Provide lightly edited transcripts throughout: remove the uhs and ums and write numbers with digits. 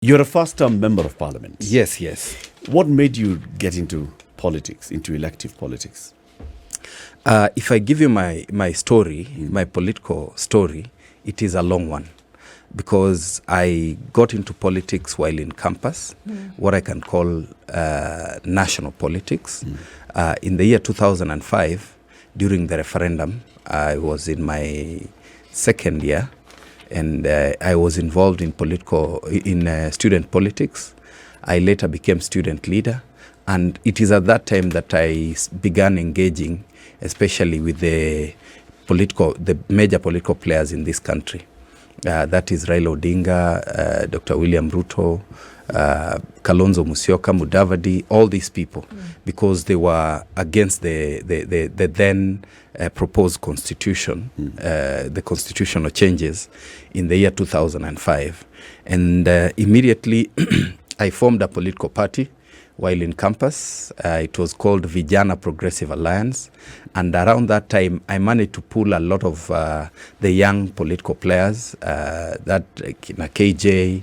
You're a first-term member of parliament. Yes, yes. What made you get into politics, into elective politics? If I give you my story, my political story, it is a long one. Because I got into politics while in campus, what I can call national politics. In the year 2005, during the referendum, I was in my second year, and I was involved in student politics. I later became student leader, and it is at that time that I began engaging, especially with the major political players in this country. That is Raila Odinga, Dr. William Ruto, Kalonzo Musyoka, Mudavadi, all these people, because they were against the then proposed constitution, the constitutional changes in the year 2005. And immediately I formed a political party while in campus. It was called Vijana Progressive Alliance. And around that time, I managed to pull a lot of the young political players, KJ,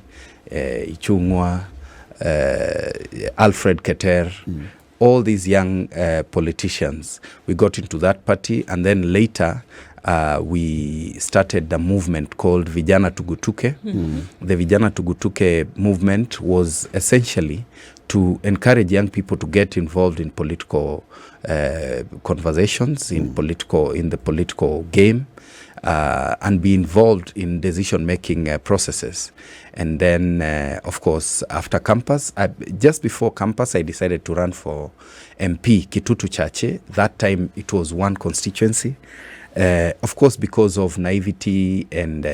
Ichung'wa, Alfred Keter, all these young politicians. We got into that party, and then later we started a movement called Vijana Tugutuke. The Vijana Tugutuke movement was essentially to encourage young people to get involved in political conversations, in the political game, and be involved in decision-making processes. And then, of course, after campus, just before campus, I decided to run for MP, Kitutu Chache. That time, it was one constituency. Of course, because of naivety and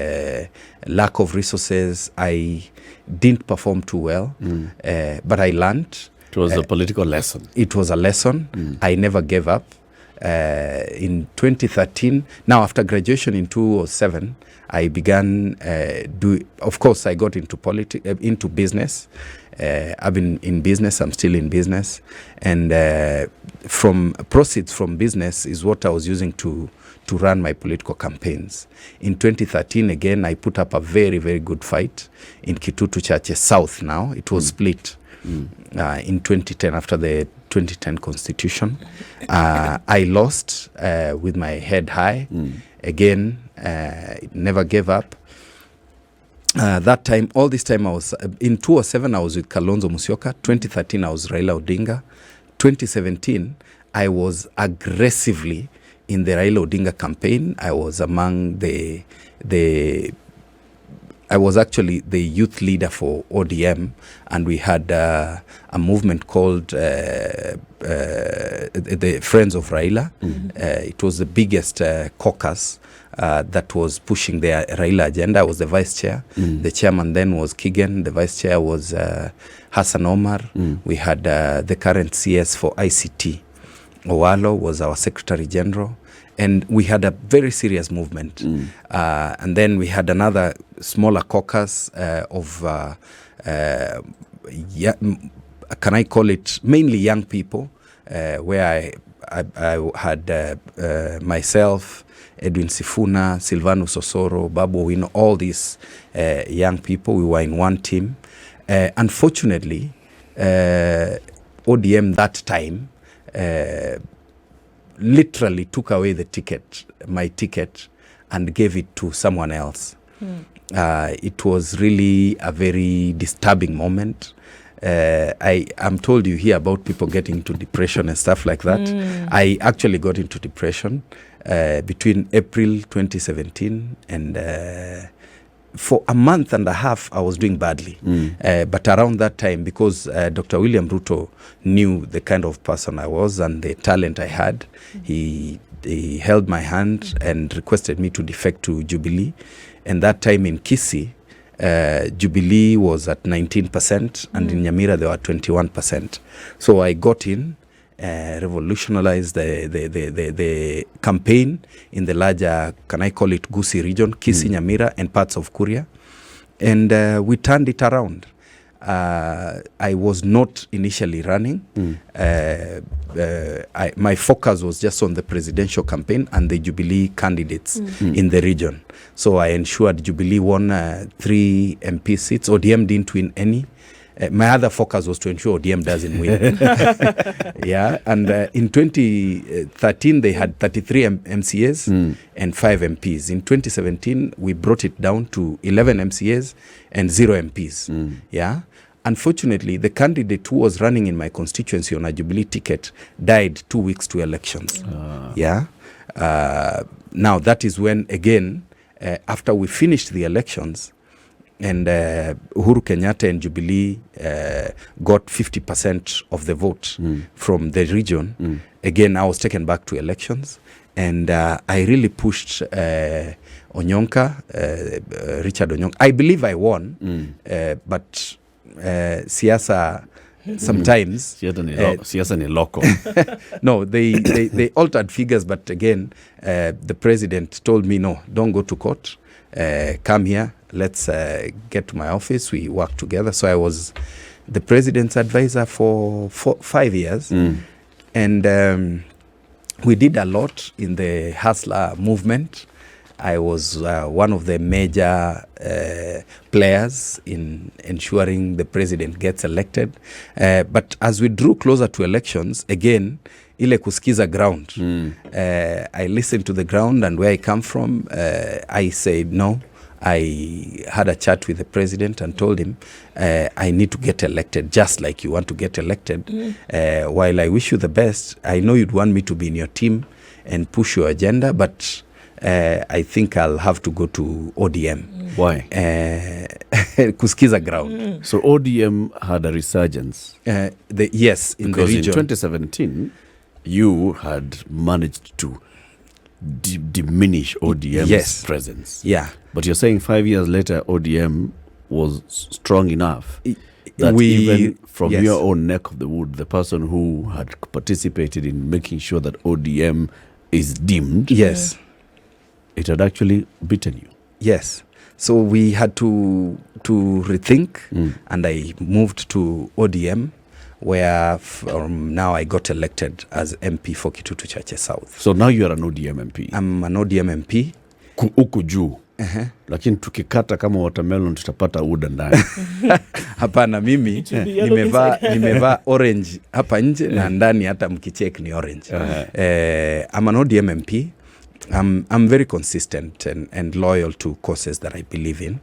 lack of resources, I didn't perform too well, but I learned. It was a political lesson. It was a lesson. I never gave up. In 2013, now after graduation in 2007, I began of course, I got into business. I've been in business, I'm still in business. And from proceeds from business is what I was using to run my political campaigns. In 2013, again, I put up a very, very good fight in Kitutu Chache South now. It was split in 2010 after the 2010 constitution. I lost with my head high. Again, never gave up. That time, all this time, I was in 2007, I was with Kalonzo Musyoka. 2013, I was Raila Odinga. 2017, I was aggressively in the Raila Odinga campaign. I was among I was actually the youth leader for ODM, and we had a movement called the Friends of Raila. It was the biggest caucus that was pushing the Raila agenda. I was the vice chair. The chairman then was Kigen. The vice chair was Hassan Omar. We had the current CS for ICT, Owalo, was our secretary general. And we had a very serious movement. And then we had another smaller caucus of, can I call it, mainly young people, where I had myself, Edwin Sifuna, Silvanus Osoro, Babu Owino, all these young people. We were in one team. Unfortunately, ODM that time literally took away my ticket, and gave it to someone else. It was really a very disturbing moment. I'm told you hear about people getting into depression and stuff like that. I actually got into depression between April 2017 and for a month and a half, I was doing badly. But around that time, because Dr. William Ruto knew the kind of person I was and the talent I had, he held my hand and requested me to defect to Jubilee. And that time in Kisii, Jubilee was at 19%, and in Nyamira they were 21%. So I got in, revolutionized the campaign in the larger, can I call it, Gusii region, Kisii, Nyamira, and parts of Kuria. And we turned it around. I was not initially running. My focus was just on the presidential campaign and the Jubilee candidates in the region. So I ensured Jubilee won 3 MP seats. ODM didn't win any. My other focus was to ensure ODM doesn't win. Yeah, and in 2013 they had 33 MCAs and 5 MPs. In 2017 we brought it down to 11 MCAs and 0 MPs. Yeah. Unfortunately, the candidate who was running in my constituency on a Jubilee ticket died 2 weeks to elections. Yeah. Now that is when, again, after we finished the elections, and Uhuru Kenyatta and Jubilee got 50% of the vote from the region. Again, I was taken back to elections, and I really pushed Onyonka, Richard Onyonka. I believe I won, but siasa sometimes siasa ni local. No, they altered figures, but again, the president told me, no, don't go to court, come here, let's get to my office, we work together. So I was the president's advisor for 5 years, and we did a lot in the hustler movement. I was one of the major players in ensuring the president gets elected. But as we drew closer to elections, again, ile kusikiza ground. I listened to the ground, and where I come from, I said no. I had a chat with the president and told him, I need to get elected, just like you want to get elected. While I wish you the best, I know you'd want me to be in your team and push your agenda, but I think I'll have to go to ODM. Why? Kusikiza ground. So ODM had a resurgence. Yes, in because the region. In 2017, you had managed to diminish ODM's presence. Yeah. But you're saying 5 years later, ODM was strong enough that even from your own neck of the wood, the person who had participated in making sure that ODM is dimmed, it had actually beaten you. Yes. So we had to rethink, and I moved to ODM, where from now I got elected as MP for Kitutu Chache South. So now you are an ODM MP. I'm an ODM MP. Uko juu. Lakini tukikata kama watermelon tutapata uda ndani. Hapana, mimi nimevaa orange hapa nje na ndani hata mkicheck ni orange. I'm an ODM MP. I'm very consistent and loyal to causes that I believe in.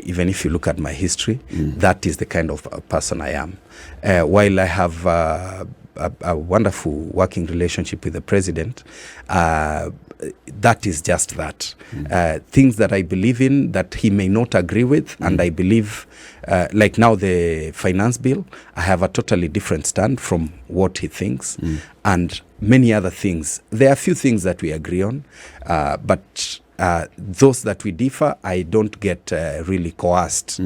Even if you look at my history, that is the kind of person I am. While I have a wonderful working relationship with the president, that is just that. Things that I believe in that he may not agree with, and I believe, like now the finance bill, I have a totally different stand from what he thinks, and many other things. There are a few things that we agree on, but those that we differ, I don't get really coerced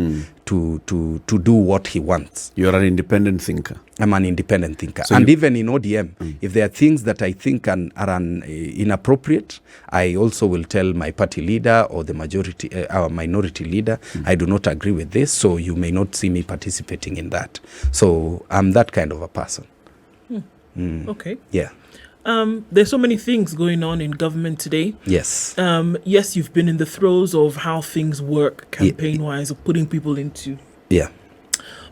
to do what he wants. You're an independent thinker. I'm an independent thinker. So and even in ODM, if there are things that I think are inappropriate, I also will tell my party leader or the majority, our minority leader, I do not agree with this, so you may not see me participating in that. So I'm that kind of a person. Okay. Yeah. There's so many things going on in government today. Yes. Yes, you've been in the throes of how things work campaign-wise, of putting people into. Yeah.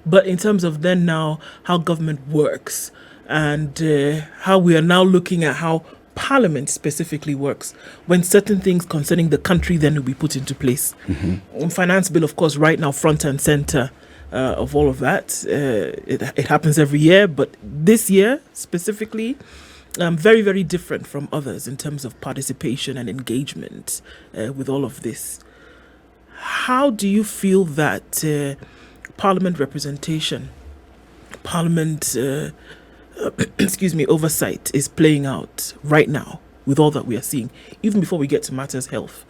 But in terms of then now, how government works and how we are now looking at how Parliament specifically works, when certain things concerning the country then will be put into place. Finance bill, of course, right now, front and center of all of that. It happens every year, but this year specifically, very, very different from others in terms of participation and engagement with all of this. How do you feel that Parliament representation, Parliament, oversight is playing out right now with all that we are seeing, even before we get to matters health?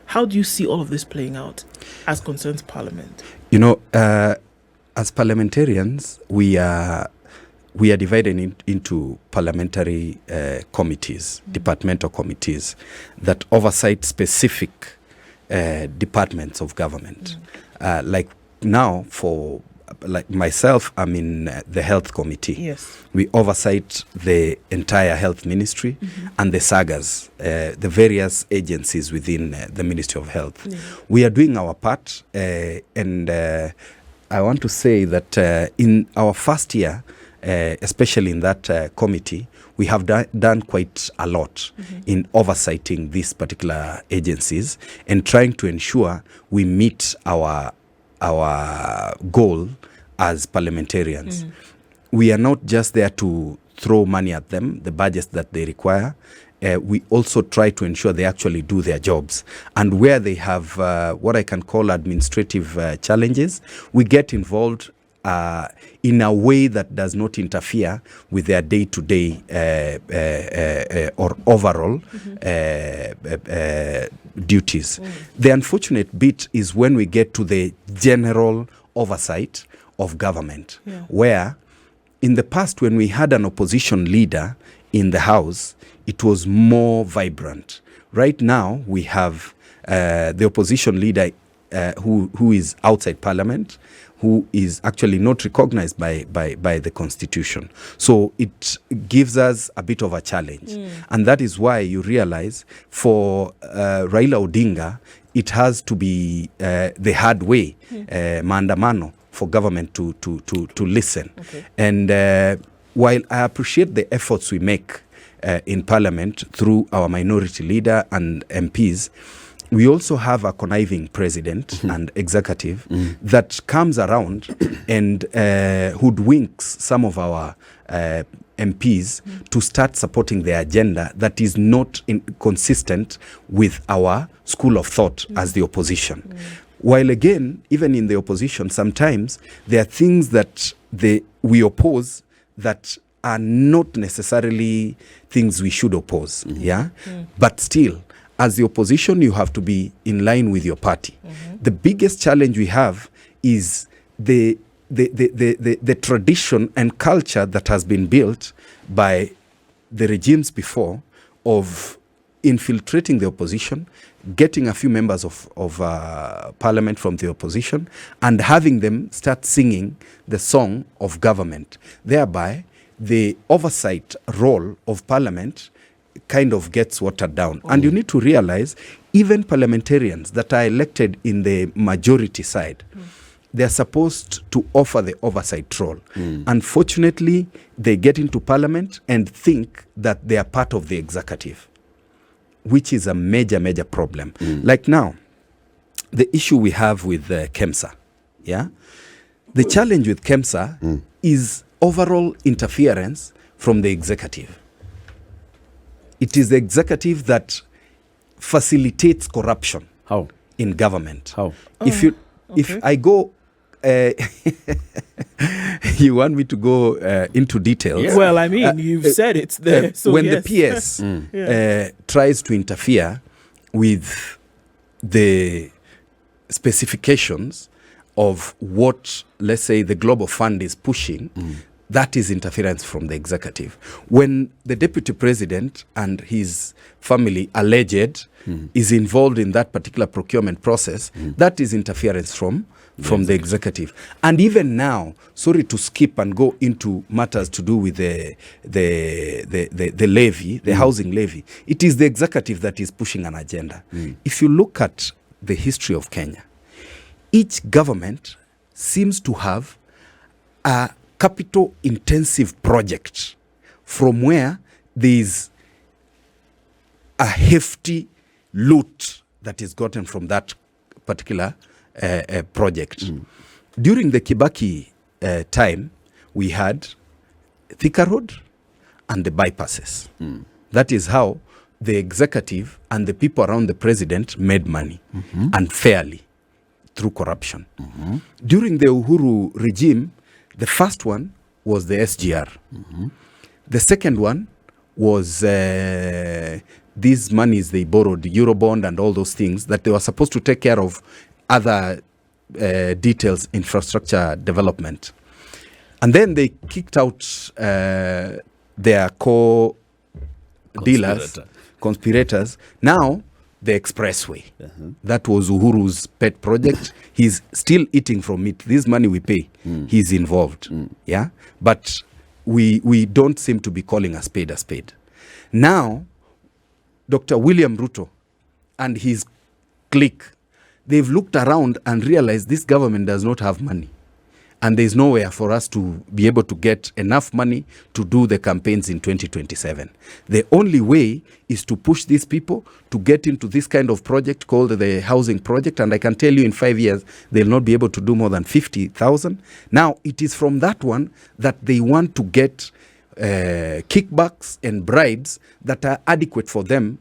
How do you see all of this playing out as concerns Parliament? You know, as parliamentarians, we are divided into parliamentary committees, departmental committees that oversight specific departments of government. Like now, for like myself, I'm in the health committee. Yes. We oversight the entire health ministry and the sagas, the various agencies within the Ministry of Health. Yeah. We are doing our part, and I want to say that in our first year, especially in that committee, we have done quite a lot in oversighting these particular agencies and trying to ensure we meet our goal as parliamentarians. We are not just there to throw money at them, the budgets that they require. We also try to ensure they actually do their jobs. And where they have what I can call administrative challenges, we get involved in a way that does not interfere with their day-to-day or overall duties. The unfortunate bit is when we get to the general oversight of government, where in the past when we had an opposition leader in the House, it was more vibrant. Right now we have the opposition leader who is outside Parliament, who is actually not recognized by the Constitution. So it gives us a bit of a challenge. And that is why you realize for Raila Odinga, it has to be the hard way, maandamano, for government to listen. Okay. And while I appreciate the efforts we make in Parliament through our minority leader and MPs, we also have a conniving president and executive that comes around and hoodwinks some of our MPs to start supporting their agenda that is not consistent with our school of thought as the opposition. While again, even in the opposition, sometimes there are things that we oppose that are not necessarily things we should oppose. But still, as the opposition, you have to be in line with your party. The biggest challenge we have is the tradition and culture that has been built by the regimes before of infiltrating the opposition, getting a few members of Parliament from the opposition, and having them start singing the song of government. Thereby, the oversight role of Parliament kind of gets watered down. And you need to realize, even parliamentarians that are elected in the majority side, they're supposed to offer the oversight role. Unfortunately, they get into Parliament and think that they are part of the executive, which is a major, major problem. Like now, the issue we have with KEMSA, the challenge with KEMSA is overall interference from the executive. It is the executive that facilitates corruption. How? In government. How? If I go, you want me to go into details? Yeah. Well, I mean, you've said it's there. So when the PS tries to interfere with the specifications of what, let's say, the Global Fund is pushing, that is interference from the executive. When the deputy president and his family alleged is involved in that particular procurement process, that is interference from the executive. And even now, sorry to skip and go into matters to do with the levy, the housing levy, it is the executive that is pushing an agenda. If you look at the history of Kenya, each government seems to have a capital intensive project from where there is a hefty loot that is gotten from that particular project. During the Kibaki time, we had Thika Road and the bypasses. That is how the executive and the people around the president made money unfairly through corruption. During the Uhuru regime, the first one was the SGR. The second one was these monies they borrowed, the Eurobond and all those things that they were supposed to take care of other details, infrastructure development. And then they kicked out their co-dealers, conspirators. Now the expressway. That was Uhuru's pet project. He's still eating from it. This money we pay, he's involved. Yeah, but we don't seem to be calling a spade a spade. Now, Dr. William Ruto and his clique, they've looked around and realized this government does not have money. And there's nowhere for us to be able to get enough money to do the campaigns in 2027. The only way is to push these people to get into this kind of project called the housing project. And I can tell you in 5 years, they'll not be able to do more than 50,000. Now, it is from that one that they want to get kickbacks and bribes that are adequate for them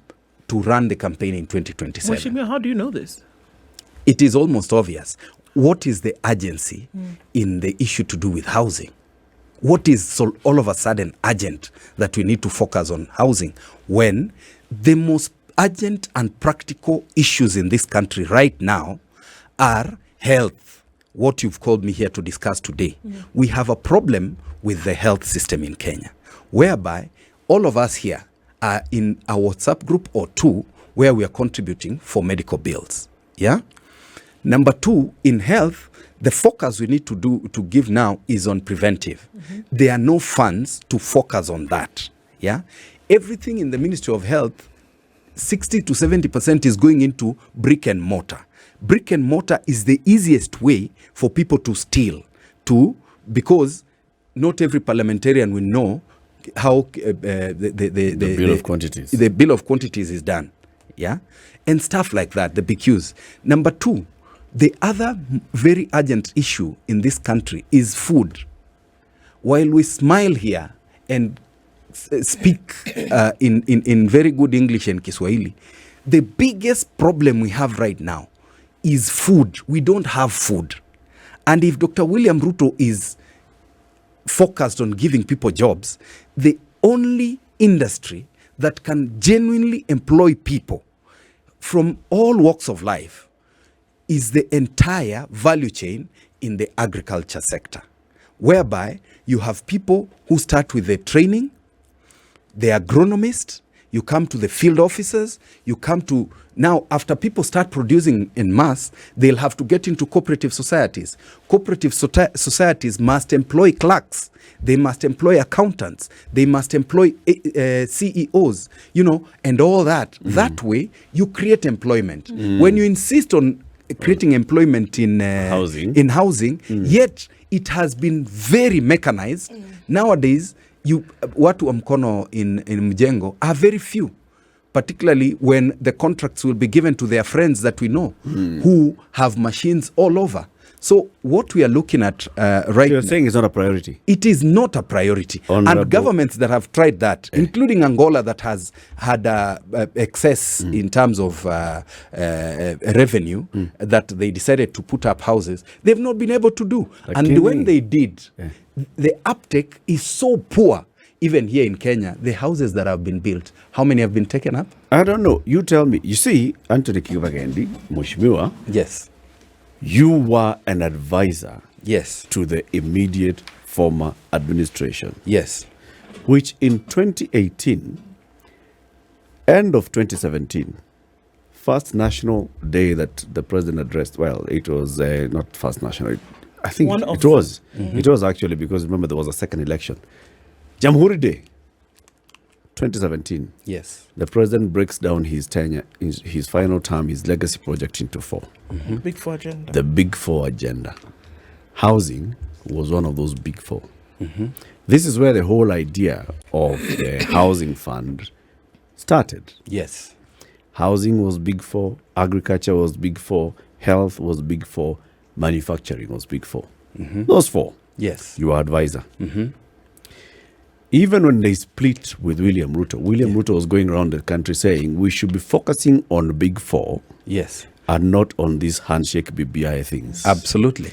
to run the campaign in 2027. Mheshimiwa, how do you know this? It is almost obvious. What is the urgency in the issue to do with housing? What is so all of a sudden urgent that we need to focus on housing when the most urgent and practical issues in this country right now are health, what you've called me here to discuss today. We have a problem with the health system in Kenya, whereby all of us here are in a WhatsApp group or two where we are contributing for medical bills. Yeah? Number two, in health, the focus we need to give now is on preventive. There are no funds to focus on that. Yeah, everything in the Ministry of Health, 60 to 70% is going into brick and mortar. Brick and mortar is the easiest way for people to steal, because not every parliamentarian will know how the bill of quantities. The bill of quantities is done. Yeah, and stuff like that. The BQs. Number two. The other very urgent issue in this country is food. While we smile here and speak in very good English and Kiswahili, the biggest problem we have right now is food. We don't have food. And if Dr. William Ruto is focused on giving people jobs, the only industry that can genuinely employ people from all walks of life is the entire value chain in the agriculture sector, whereby you have people who start with the training, the agronomist, you come to the field officers, you come to, now after people start producing in mass, they'll have to get into cooperative societies. Cooperative societies must employ clerks, they must employ accountants, they must employ CEOs, and all that. That way, you create employment. When you insist on creating employment in housing, yet it has been very mechanized. Nowadays, watu wa mkono in mjengo are very few, particularly when the contracts will be given to their friends that we know who have machines all over. So what we are looking at right you're saying it's not a priority. It is not a priority. Honorable. And governments that have tried that, including Angola that has had excess in terms of revenue that they decided to put up houses, they've not been able to do. And when they did, the uptake is so poor. Even here in Kenya, the houses that have been built, how many have been taken up? I don't know. You tell me. You see, Anthony Kibagendi, Mheshimiwa. Yes. You were an advisor, yes, to the immediate former administration, yes, which in 2018, end of 2017, first National Day that the president addressed. Well, it was not first National. I think it was. It was actually, because remember there was a second election. Jamhuri Day, 2017. Yes. The president breaks down his tenure, his final term, his legacy project into four. Big Four agenda. The Big Four agenda. Housing was one of those Big Four. This is where the whole idea of the housing fund started. Yes. Housing was Big Four, agriculture was Big Four, health was Big Four, manufacturing was Big Four. Those four. Yes. You are advisor. Even when they split with William Ruto, Ruto was going around the country saying we should be focusing on Big Four, yes, and not on these handshake BBI things. Absolutely.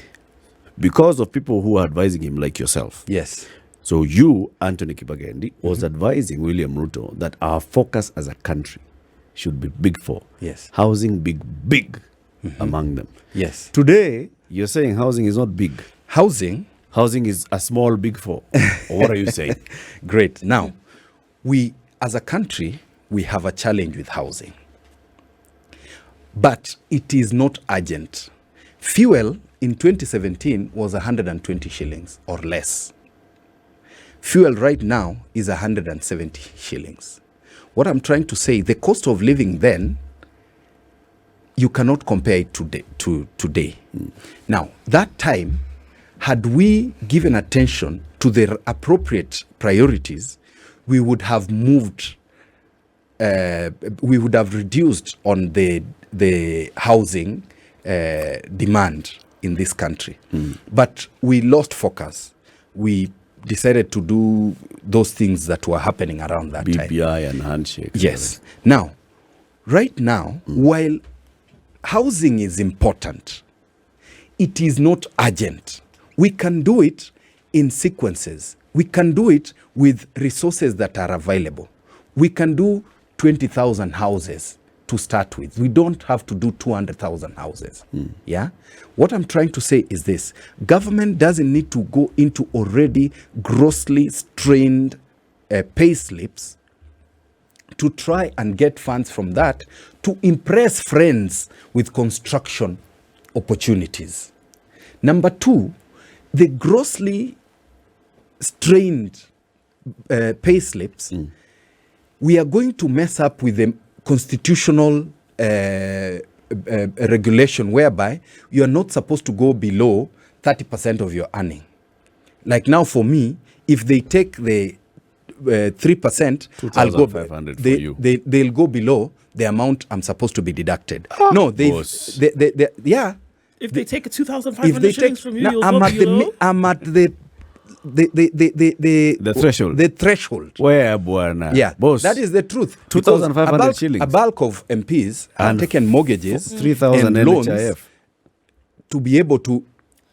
Because of people who are advising him like yourself. Yes. So you, Anthony Kibagendi, was advising William Ruto that our focus as a country should be Big Four. Yes. Housing big among them. Yes. Today, you're saying housing is not big. Housing is a small Big Four. Or what are you saying? Great. Now, we, as a country, we have a challenge with housing. but it is not urgent. Fuel in 2017 was 120 shillings or less. Fuel right now is 170 shillings. What I'm trying to say, the cost of living then, you cannot compare it to today. Now, that time, had we given attention to the appropriate priorities, we would have moved, we would have reduced on the housing demand in this country. But we lost focus. We decided to do those things that were happening around that time. BBI and handshake. Yes. Now, right now, while housing is important, it is not urgent. We can do it in sequences. We can do it with resources that are available. We can do 20,000 houses to start with. We don't have to do 200,000 houses. Yeah? What I'm trying to say is this. Government doesn't need to go into already grossly strained pay slips to try and get funds from that to impress friends with construction opportunities. Number two, the grossly strained pay slips, we are going to mess up with the constitutional regulation whereby you are not supposed to go below 30% of your earning. Like now for me, if they take the 3%, I'll go 2,500 for you. They'll go below the amount I'm supposed to be deducted. No, yeah. If they take 2,500 shillings from you, you'll I'm go at below? I'm at the threshold. The threshold. Where, Buana? Yeah, Boss. that is the truth. 2,500 shillings. A bulk of MPs have And taken mortgages 3,000 and loans NHIF. to be able to.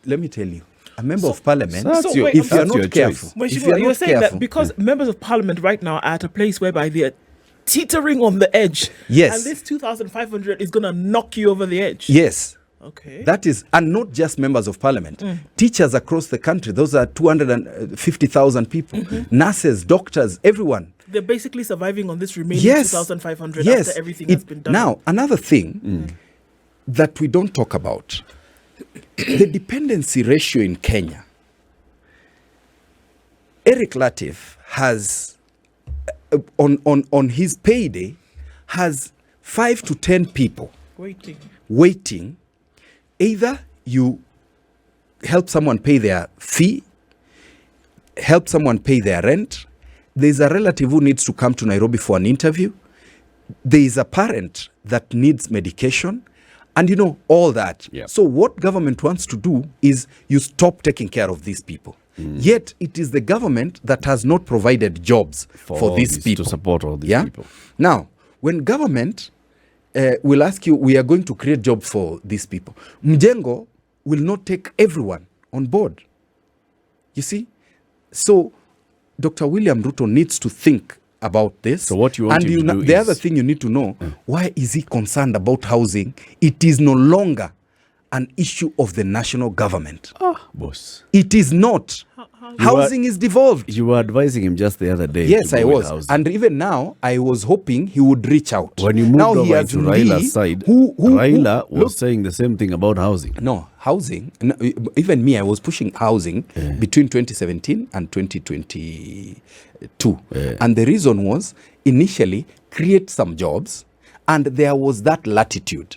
Let me tell you, a member of parliament, That's your- if you are that's your not careful, choice. When if she- you are you're not saying careful, that because members of parliament right now are at a place whereby they're teetering on the edge. Yes. And this 2,500 is going to knock you over the edge. yes. Okay. That is, and not just members of parliament, teachers across the country, those are 250,000 people, nurses, doctors, everyone. They're basically surviving on this remaining Yes. 2,500 Yes. after everything has been done. Now, another thing that we don't talk about, the dependency ratio in Kenya. Eric Latif has, on his payday, has 5 to 10 people waiting. Either you help someone pay their fee, help someone pay their rent. There's a relative who needs to come to Nairobi for an interview. There is a parent that needs medication, and you know, all that. Yeah. So what government wants to do is you stop taking care of these people. Yet it is the government that has not provided jobs for these people. To support all these Yeah? people. Now, when government will ask you, we are going to create jobs for these people, Mjengo will not take everyone on board. You see? So, Dr. William Ruto needs to think about this. So what you want and him to do the is- other thing you need to know, why is he concerned about housing? It is no longer an issue of the national government. Boss. It is not. Housing is devolved. You were advising him just the other day. Yes, to I go with was. housing. And even now, I was hoping he would reach out. When you moved now over he has into Lee, Raila's side, who Raila was look, saying the same thing about housing. no, housing. No, even me, I was pushing housing between 2017 and 2022. And the reason was, initially, create some jobs. And there was that latitude.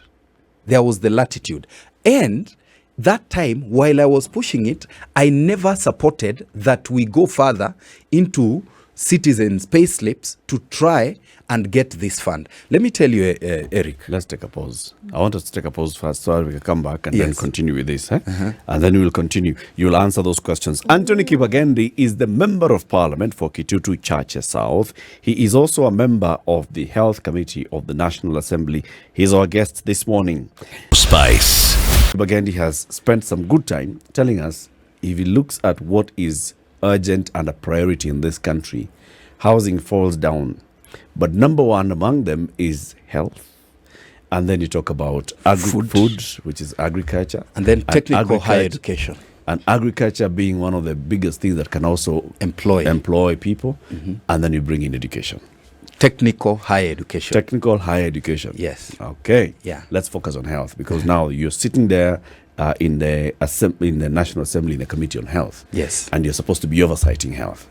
There was the latitude. And that time, while I was pushing it, I never supported that we go further into citizens' pay slips to try and get this fund. Let me tell you, Eric. Let's take a pause. I want us to take a pause first so we can come back and then Yes. continue with this. And then we will continue. You'll answer those questions. Anthony Kibagendi is the Member of Parliament for Kitutu, Chache South. He is also a member of the Health Committee of the National Assembly. He's our guest this morning. Spice. Kibagendi has spent some good time telling us if he looks at what is urgent and a priority in this country, housing falls down. But number one among them is health. And then you talk about food, which is agriculture. And then technical higher agriculture- education. And agriculture being one of the biggest things that can also Employ. people. And then you bring in education. Technical higher education. Technical higher education. Yes. Okay. Yeah. Let's focus on health, because now you're sitting there in the National Assembly, in the Committee on Health. Yes. And you're supposed to be oversighting health.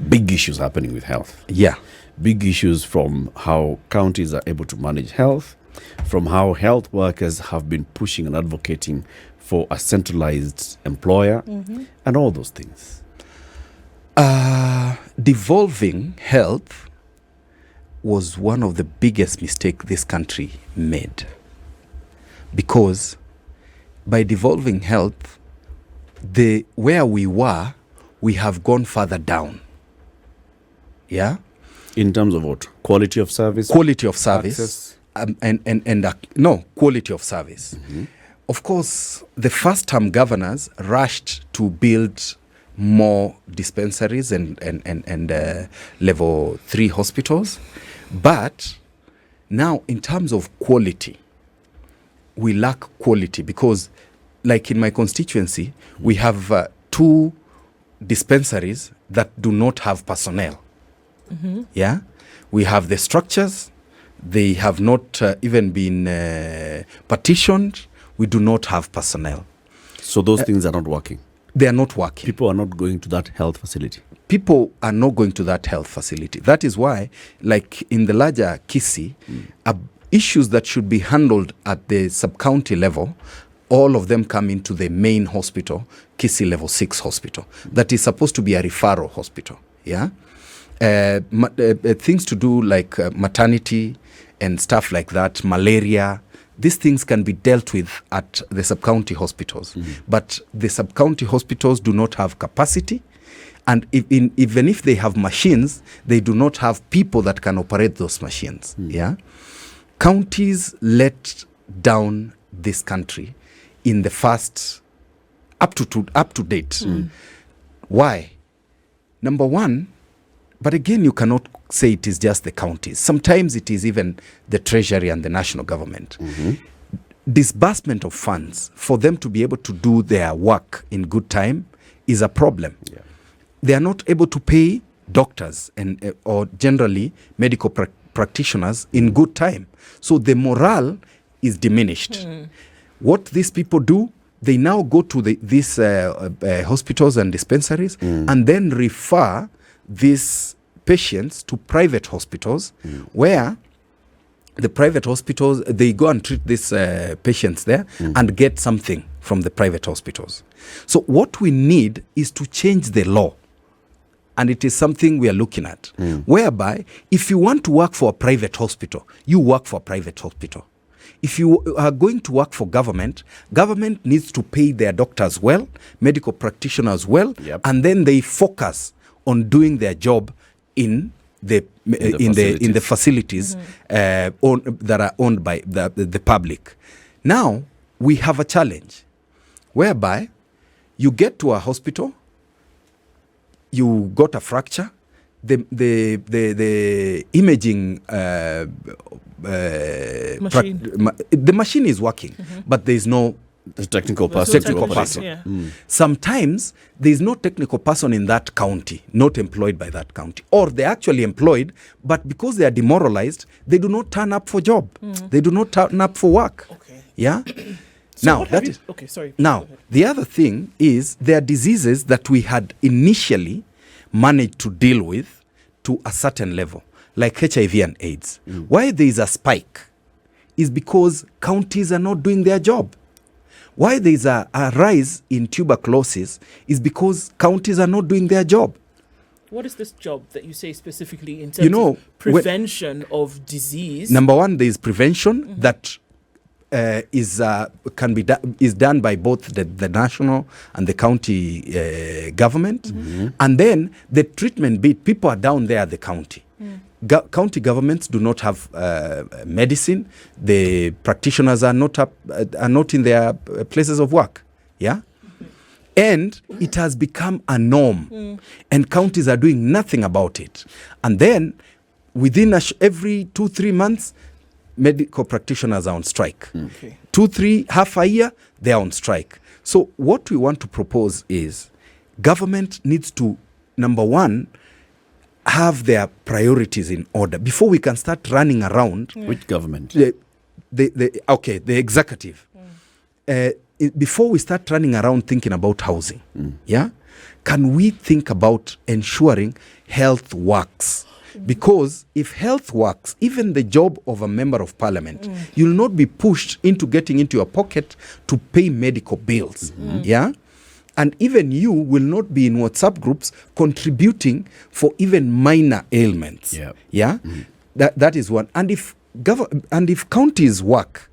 Big issues happening with health. Yeah. Big issues from how counties are able to manage health, from how health workers have been pushing and advocating for a centralized employer, and all those things. Devolving health was one of the biggest mistakes this country made, because by devolving health, where we were, we have gone further down. Yeah. In terms of what? Quality of service? Quality of service. Quality of service. Of course, the first-term governors rushed to build more dispensaries and level 3 hospitals. But now, in terms of quality, we lack quality, because, like in my constituency, we have 2 dispensaries that do not have personnel. Yeah, we have the structures; they have not even been partitioned. We do not have personnel. So those things are not working. They are not working. People are not going to that health facility. People are not going to that health facility. That is why, like in the larger Kisii, issues that should be handled at the sub-county level, all of them come into the main hospital, Kisii Level 6 hospital. That is supposed to be a referral hospital. Yeah. Things to do like maternity and stuff like that, malaria, these things can be dealt with at the sub-county hospitals. But the sub-county hospitals do not have capacity, and even if they have machines, they do not have people that can operate those machines. Yeah, counties let down this country in the first up to date. Why? Number one, but again, you cannot say it is just the counties. Sometimes it is even the treasury and the national government. Disbursement of funds for them to be able to do their work in good time is a problem. Yeah. They are not able to pay doctors and or generally medical practitioners in good time. So the morale is diminished. What these people do, they now go to these hospitals and dispensaries and then refer these patients to private hospitals, where the private hospitals, they go and treat these patients there and get something from the private hospitals. So what we need is to change the law. And it is something we are looking at, whereby if you want to work for a private hospital, you work for a private hospital. If you are going to work for government, government needs to pay their doctors well, medical practitioners well, and then they focus on doing their job in the facilities that are owned by the public. Now we have a challenge whereby you get to a hospital, you got a fracture, the imaging the machine is working, but there is no technical person. Yeah. Sometimes there is no technical person in that county, not employed by that county, or they're actually employed, but because they are demoralized, they do not turn up for job. They do not turn up for work. Okay. Yeah. So now that is okay. Sorry. Now the other thing is there are diseases that we had initially managed to deal with to a certain level, like HIV and AIDS. Why there is a spike is because counties are not doing their job. Why there is a rise in tuberculosis is because counties are not doing their job. What is this job that you say specifically in terms of prevention of disease? Number one, there is prevention that is done by both the national and the county government, and then the treatment bit. People are down there at the county. County governments do not have medicine. The practitioners are not in their places of work. Yeah, and it has become a norm, and counties are doing nothing about it. And then within every 2-3 months, medical practitioners are on strike. 2-3 half a year, they are on strike. So what we want to propose is government needs to, number one, have their priorities in order before we can start running around. Which government? The executive. Before we start running around thinking about housing, can we think about ensuring health works? Because if health works, even the job of a member of parliament, you'll not be pushed into getting into your pocket to pay medical bills. And even you will not be in WhatsApp groups contributing for even minor ailments. That is one. And if counties work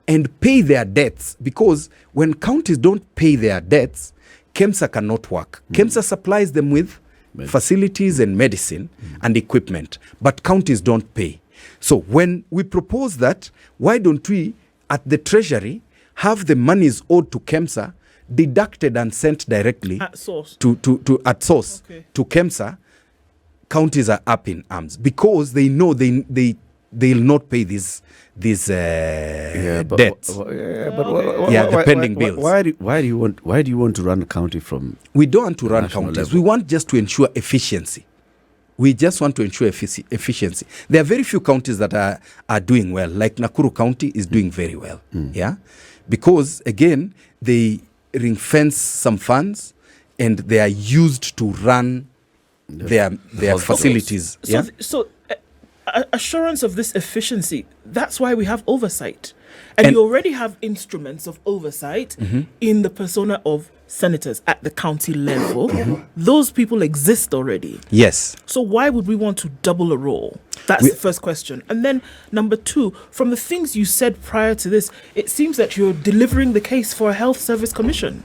and pay their debts, because when counties don't pay their debts, KEMSA cannot work. KEMSA supplies them with facilities and medicine and equipment, but counties don't pay. So when we propose that, why don't we, at the treasury, have the monies owed to KEMSA deducted and sent directly at source to KEMSA? Counties are up in arms because they know they'll not pay these debts. The pending bills. Why do you want to run a county from? We don't want to run counties. Level. We want just to ensure efficiency. We just want to ensure efficiency. There are very few counties that are doing well. Like Nakuru County is doing very well. Because again they ring-fence some funds and they are used to run their facilities. So assurance of this efficiency, that's why we have oversight. And you already have instruments of oversight in the persona of senators at the county level. Those people exist already. Yes. So why would we want to double a role? That's the first question. And then number two, from the things you said prior to this, it seems that you're delivering the case for a health service commission.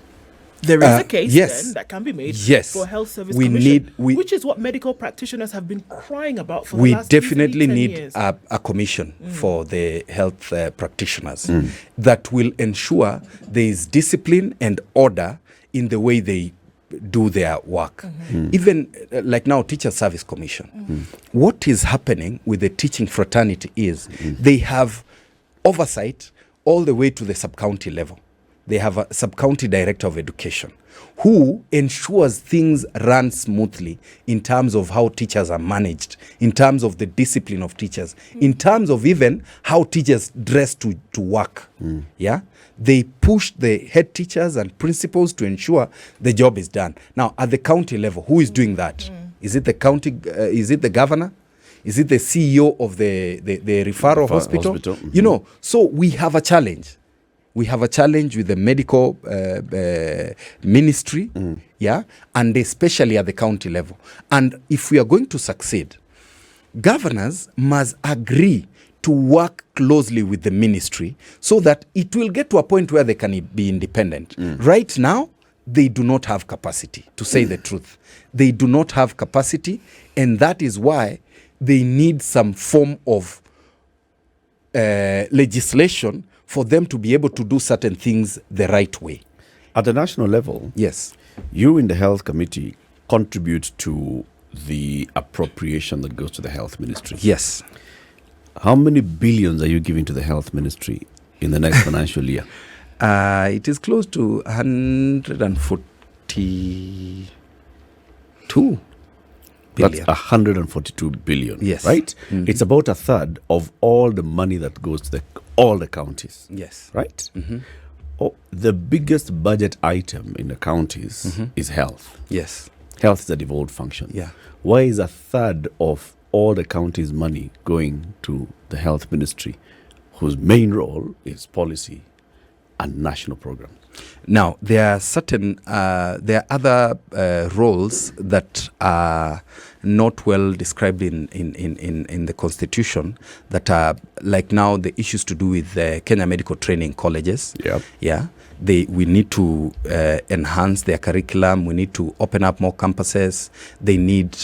There is a case then that can be made for a health service commission, which is what medical practitioners have been crying about for the last 10 years. We definitely need a commission for the health practitioners that will ensure there is discipline and order in the way they do their work. Even like now, Teacher Service Commission. What is happening with the teaching fraternity is they have oversight all the way to the sub-county level. They have a sub-county director of education who ensures things run smoothly in terms of how teachers are managed, in terms of the discipline of teachers, in terms of even how teachers dress to work. They push the head teachers and principals to ensure the job is done. Now, at the county level, who is doing that? Is it the county? Is it the governor? Is it the CEO of the referral hospital? You know, so we have a challenge. We have a challenge with the medical ministry, and especially at the county level. And if we are going to succeed, governors must agree to work closely with the ministry so that it will get to a point where they can be independent. Right now, they do not have capacity, to say the truth. They do not have capacity, and that is why they need some form of legislation for them to be able to do certain things the right way. At the national level, yes, you in the health committee contribute to the appropriation that goes to the health ministry. Yes. How many billions are you giving to the health ministry in the next financial year? It is close to 142 billion. That's 142 billion, yes, right? It's about a third of all the money that goes to all the counties. Yes. Right? The biggest budget item in the counties is health. Yes. Health is a devolved function. Yeah. Why is a third of all the counties' money going to the health ministry, whose main role is policy and national program? Now, there are other roles that are not well described in the Constitution that are, like now, the issues to do with Kenya Medical Training Colleges. We need to enhance their curriculum. We need to open up more campuses. They need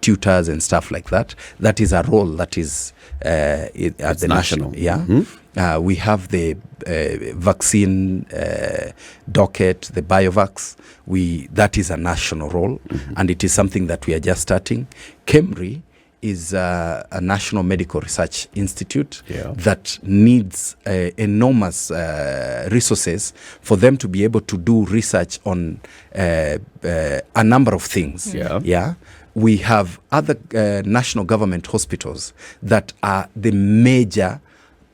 tutors and stuff like that. That is a role that is at the national. We have the vaccine docket, the BioVax. That is a national role, and it is something that we are just starting. KEMRI is a national medical research institute that needs enormous resources for them to be able to do research on a number of things. we have other national government hospitals that are the major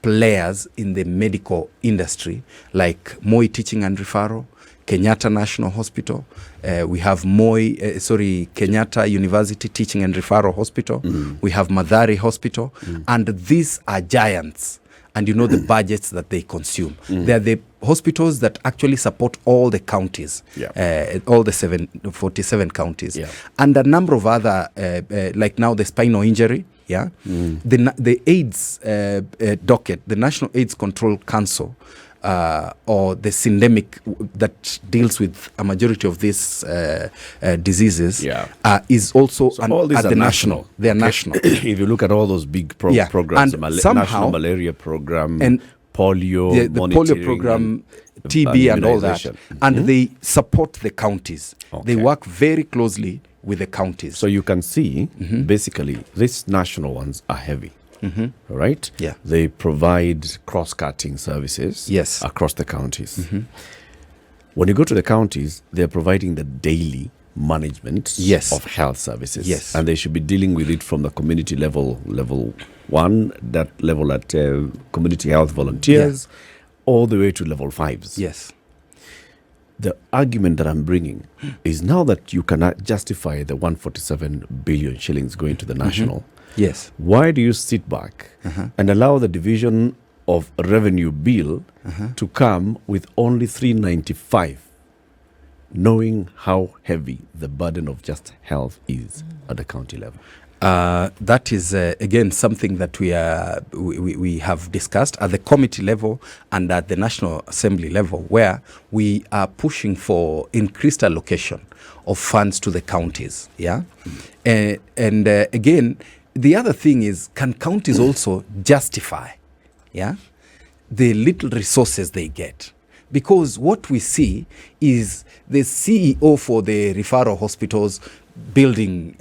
players in the medical industry, like Moi Teaching and Referral, Kenyatta National Hospital. We have Kenyatta University Teaching and Referral Hospital. We have Mathari Hospital. And these are giants. And you know the budgets that they consume. They're the hospitals that actually support all the counties, all the 47 counties. And a number of other, like now the spinal injury, the AIDS docket, the National AIDS Control Council, or the syndemic that deals with a majority of these diseases, is also all these at are the national. They are national. If you look at all those big programs, and the somehow, national malaria program, and polio, the polio program, TB and all that, and they support the counties. They work very closely with the counties. So you can see, basically, these national ones are heavy. Right? Yeah. They provide cross-cutting services across the counties. When you go to the counties, they're providing the daily management of health services. And they should be dealing with it from the community level 1, that level at community health volunteers, all the way to level 5s. Yes. The argument that I'm bringing is now that you cannot justify the 147 billion shillings going to the national. Yes. Why do you sit back and allow the division of revenue bill to come with only 395, knowing how heavy the burden of just health is at the county level? That is again something that we have discussed at the committee level and at the National Assembly level, where we are pushing for increased allocation of funds to the counties. And again, the other thing is, can counties also justify the little resources they get? Because what we see is the CEO for the referral hospitals building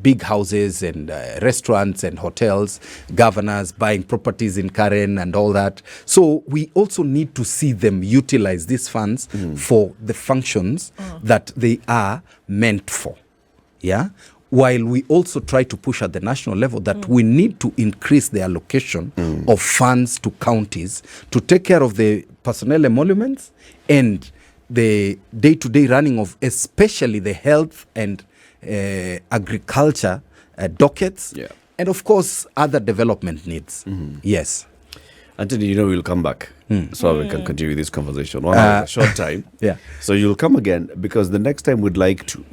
big houses and restaurants and hotels, governors buying properties in Karen and all that. So we also need to see them utilize these funds for the functions that they are meant for. While we also try to push at the national level that we need to increase the allocation of funds to counties to take care of the personnel emoluments and the day-to-day running of especially the health and agriculture dockets, and of course other development needs. Yes. Anthony, we'll come back so we can continue this conversation. One hour is a short time. So you'll come again, because the next time we'd like to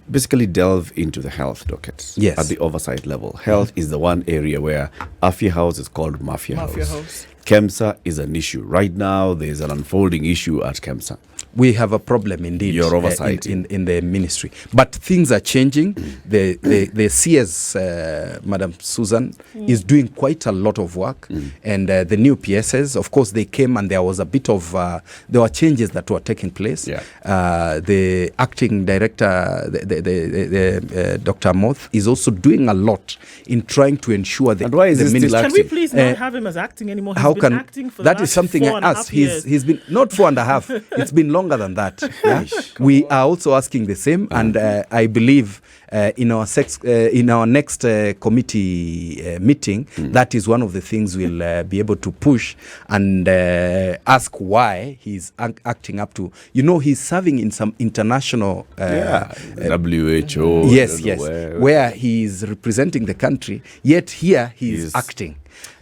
basically delve into the health dockets at the oversight level. Health is the one area where Afya House is called Mafia House. KEMSA is an issue. Right now, there's an unfolding issue at KEMSA. We have a problem indeed. Your oversight in the ministry. But things are changing. The CS, Madam Susan, is doing quite a lot of work. And the new PSs, of course, they came and there was a bit of, there were changes that were taking place. The acting director, Dr. Moth, is also doing a lot in trying to ensure that and why is the ministry. Can we please not have him as acting anymore? He's been acting for that is something else. He's been not 4.5. It's been longer than that. We are also asking the same, and I believe in our next committee meeting, that is one of the things we'll be able to push and ask why he's acting up to. He's serving in some international WHO. Where he is representing the country, yet here he is acting.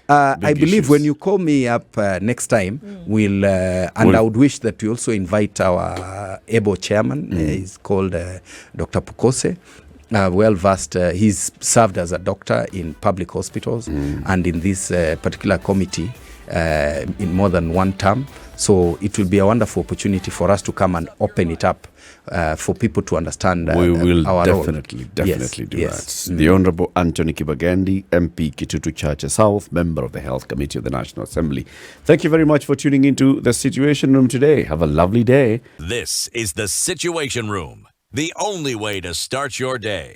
I believe when you call me up next time, I would wish that we also invite our ABO chairman. He's called Dr. Pukose. Well versed. He's served as a doctor in public hospitals and in this particular committee in more than one term. So it will be a wonderful opportunity for us to come and open it up for people to understand we will our definitely role. Do that. The Honorable Anthony Kibagendi, MP Kitutu Chache South, member of the Health Committee of the National Assembly. Thank you very much for tuning into the Situation Room today. Have a lovely day. This is the Situation Room, the only way to start your day.